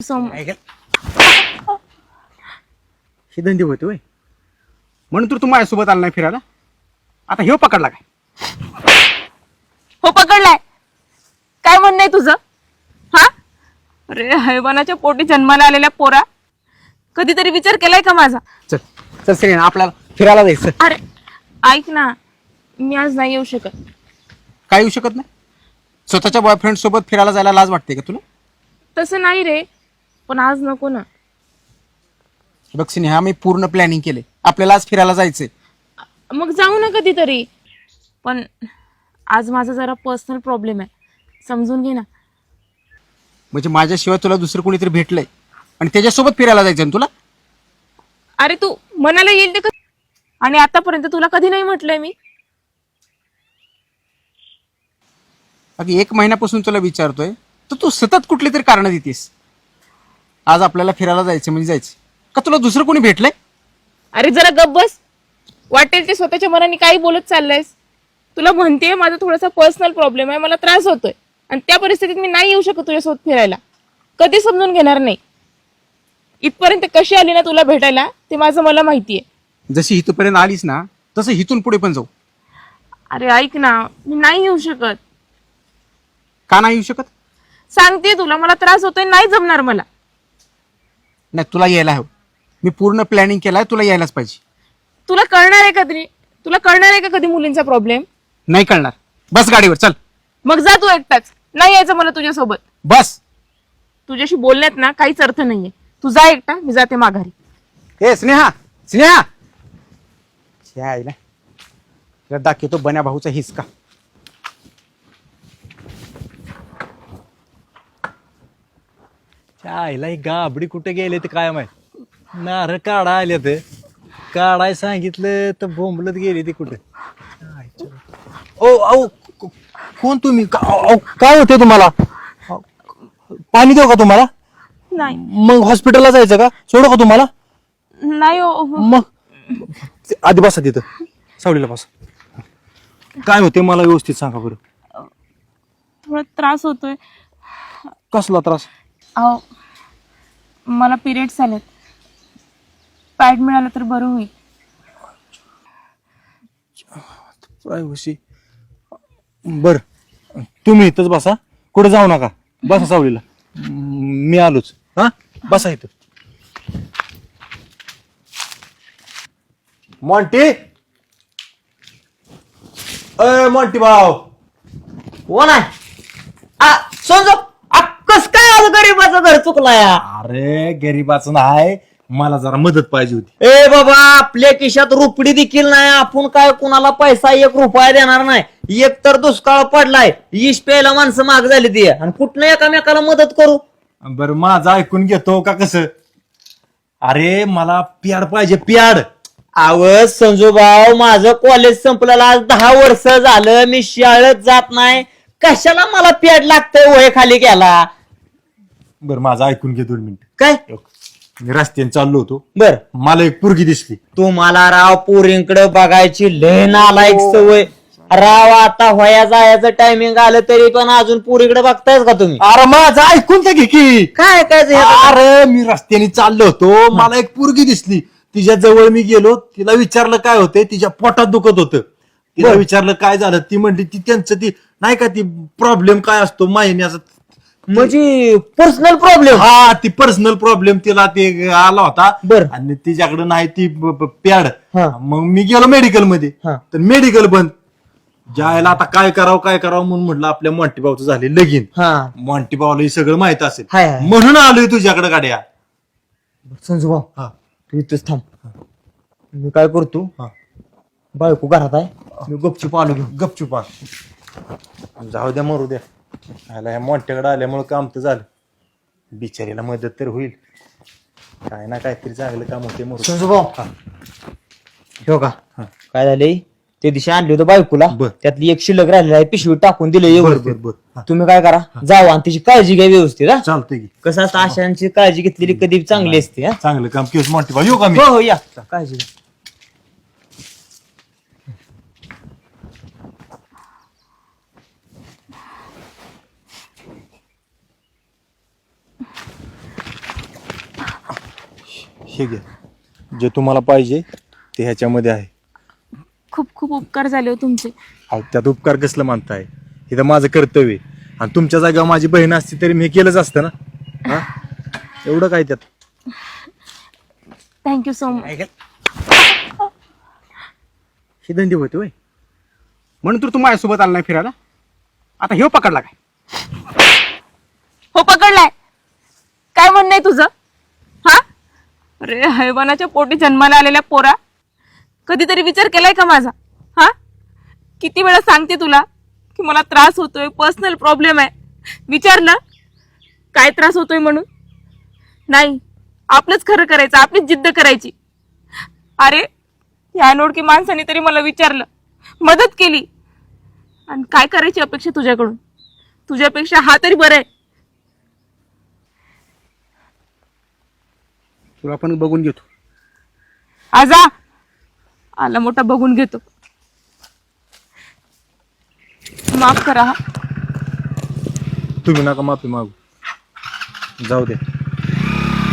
हे धंदे होते होय म्हणून तू माझ्यासोबत आला नाही फिरायला. आता हे पकडला काय? हो पकडलाय. काय म्हणणं आहे तुझं? हा अरे हैवानाच्या पोटी जन्माला आलेल्या पोरा, कधीतरी विचार केलाय का माझा? चल चल श्रेया, आपल्याला फिरायला जायचं. अरे ऐक ना, मी आज नाही येऊ शकत. काय येऊ शकत नाही? स्वतःच्या बॉयफ्रेंड सोबत फिरायला जायला लाज वाटते का तुला? तसं नाही रे, पण आज नको ना. बघ स्नेहा, मी पूर्ण प्लॅनिंग केले, आपल्याला आज फिरायला जायचंय. मग जाऊ ना कधीतरी, पण आज माझा जरा पर्सनल प्रॉब्लेम आहे, समजून घे ना. म्हणजे माझ्याशिवाय तुला दुसरं कोणीतरी भेटलंय आणि त्याच्यासोबत फिरायला जायचं ना तुला? अरे तू मनाला येईल ते आणि आतापर्यंत तुला कधी नाही म्हटलंय मी. अगदी 1 महिन्यापासून तुला विचारतोय, तर तू सतत कुठली तरी कारण देतेस. आज आपल्याला फिरायला जायचं म्हणजे जायचं का? तुला दुसरं कोणी भेटलंय? अरे जरा गप्प बस. वाटेल ते स्वतःच्या मनाने काही बोलत चाललंयस. तुला म्हणते माझा थोडासा पर्सनल प्रॉब्लेम आहे, मला त्रास होतोय आणि त्या परिस्थितीत मी नाही येऊ शकत तुझ्यासोबत फिरायला. कधी समजून घेणार नाही. इथपर्यंत कशी आली ना तुला भेटायला ते माझं मला माहितीये. जशी इथपर्यंत आलीस ना, तसं इथून पुढे पण जाऊ. अरे ऐक ना, मी नाही येऊ शकत. का नाही येऊ शकत? सांगते तुला, मला त्रास होतोय, नाही जमणार मला. नाही, तुला यायला हवं. मी पूर्ण प्लॅनिंग केलाय, तुला यायलाच पाहिजे. तुला कळणार आहे का तरी? तुला कळणार आहे का कधी मुलींचा प्रॉब्लेम? नाही कळणार. बस गाडीवर, चल. मग जा तू एकटाच. नाही यायचं मला तुझ्यासोबत. बस. तुझ्याशी बोलण्यात ना काहीच अर्थ नाहीये. तू जा एकटा, मी जाते माघारी. ए स्नेहा, स्नेहा, आईला तिला दाखवतो बन्या भाऊचा हिसका. आईला ही गाबडी कुठे गेले ते काय माहित. नारळ काढा आले ते काढाय सांगितलं तर बोंबलत गेली ती कुठे. ओ औ कोण तुम्ही? काय होते तुम्हाला? पाणी देऊ का तुम्हाला? नाही मग हॉस्पिटलला जायचं का? सोडू का तुम्हाला? नाही हो. मग आधी बसा तिथं, सावलीला बसा. काय होते मला व्यवस्थित सांगा बरं. थोडा त्रास होतोय. कसला त्रास? अहो मला पिरियड्स आलेत. पॅड मिळालं तर बरं होईल. प्रायव्हसी. बर, तुम्ही इथंच बसा, कुठे जाऊ नका. बसा सावलीला, मी आलोच. हा, बसा इथं. मॉन्टी, अय मॉन्टी भाऊ. कोण आहे? समजो कस काय आज गरीबाचं घर चुकलाय? अरे गरीबाचं नाही, मला जरा मदत पाहिजे होती. ए बाबा, आपल्या खिशात रुपडी देखील नाही. आपण काय कुणाला पैसा 1 रुपया देणार नाही. एक तर दुष्काळ पडलाय, इश प्यायला माणसं महाग झाली ती, आणि कुठनं एकामेकाला मदत करू? बर, माझं ऐकून घेतो का कसं? अरे मला प्याड पाहिजे, प्याड. आवड संजूभाऊ, माझं कॉलेज संपलेलं आज 10 वर्ष झालं. मी शाळेत जात नाही. कशाला मला पॅड लागतंय वय खाली गेला? बर, माझं ऐकून घे 2 मिनिट. काय? मी रस्त्याने चाललो होतो, बर, मला एक पोरगी दिसली. तुम्हाला राव पोरींकडे बघायची लय नालायक सवय राव. आता वया जायचं टायमिंग आलं तरी पण अजून पोरीकडे बघतायच का तुम्ही? अरे माझं ऐकून तर घे की. काय काय अरे मी रस्त्याने चाललो होतो, मला एक पोरगी दिसली. तिच्या जवळ मी गेलो, तिला विचारलं काय होते, तिच्या पोटात दुखत होतं. तिला विचारलं काय झालं, ती म्हणली ती त्यांचं ती नाही का ती प्रॉब्लेम काय असतो महिन्याचा, म्हणजे पर्सनल प्रॉब्लेम? हा, ती पर्सनल प्रॉब्लेम तिला ते आला होता. बर. आणि तिच्याकडे नाही ती पॅड. हा. मग मी गेलो मेडिकल मध्ये, हा. तर मेडिकल बंद. ज्यायला आता काय करावं म्हणून म्हटलं आपल्या मॉन्टी भाऊचं झाले लगीन. हा, मॉन्टी भाऊला हे सगळं माहित असेल, हाय, हाय. म्हणून आलोय तुझ्याकडे गाड्या. संजू भाऊ, हा. तू इथंच थांब. मी काय करतो, हा. बायको घरात आहे, मी गपचूप आलो घेऊन. गपचूप आ. जाऊ द्या, मरू द्या. ह्याला ह्या मोठ्याकडे आल्यामुळे काम तर झालं, बिचारीला मदत तर होईल. काय ना काहीतरी चांगलं काम होते. मरू. संजू भाऊ, ठेव का? काय झालंय, ते दिवशी आणली होतं बायकोला, बर. त्यातली एक शिल्लक राहिलेली आहे, पिशवी टाकून दिली. बर बर बर. हा. तुम्ही काय करा, जावा आणि तिची काळजी घ्या व्यवस्थित. हा, चालतंय की. कसं असतं, आशांची काळजी घेतलेली कधी चांगली असते. हा, चांगलं काम केस मोठी भाऊ. येऊ का मी? हो हो, या काळजी घ्या. हे घ्या, जे तुम्हाला पाहिजे ते ह्याच्यामध्ये आहे. खूप खूप उपकार झाले हो तुमचे. अहो त्यात उपकार कसलं मानताय, हे तर माझं कर्तव्य आहे. आणि तुमच्या जागेवर माझी बहीण असती तरी मी हे केलंच असतं ना. हा एवढं काय त्यात. Thank you so much. हे धंदे होते होय, म्हणून तर तू माझ्यासोबत आला नाही फिरायला. आता हे पकडला काय? हो पकडलाय. काय म्हणणं आहे तुझं? हा अरे हैवानाच्या पोटी जन्माला आलेल्या पोरा, कधीतरी विचार केलाय का माझा? हा किती वेळा सांगते तुला की मला त्रास होतोय, पर्सनल प्रॉब्लेम आहे. विचारलं काय त्रास होतोय म्हणून? नाही, आपलंच खरं करायचं, आपलीच जिद्द करायची. अरे या अनोळखी माणसाने तरी मला विचारलं, मदत केली, आणि काय करायची अपेक्षा तुझ्याकडून? तुझ्यापेक्षा हा तरी बरं आहे. तुला पण बघून घेतो. आजा आला मोठा बघून घेतो. माफ करा हा. तुम्ही नका माफी मागू, जाऊ दे,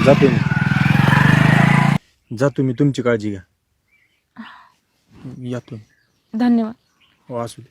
जातो मी. जा तुम्ही, तुमची काळजी घ्या. या तुम्ही. धन्यवाद. हो असू दे.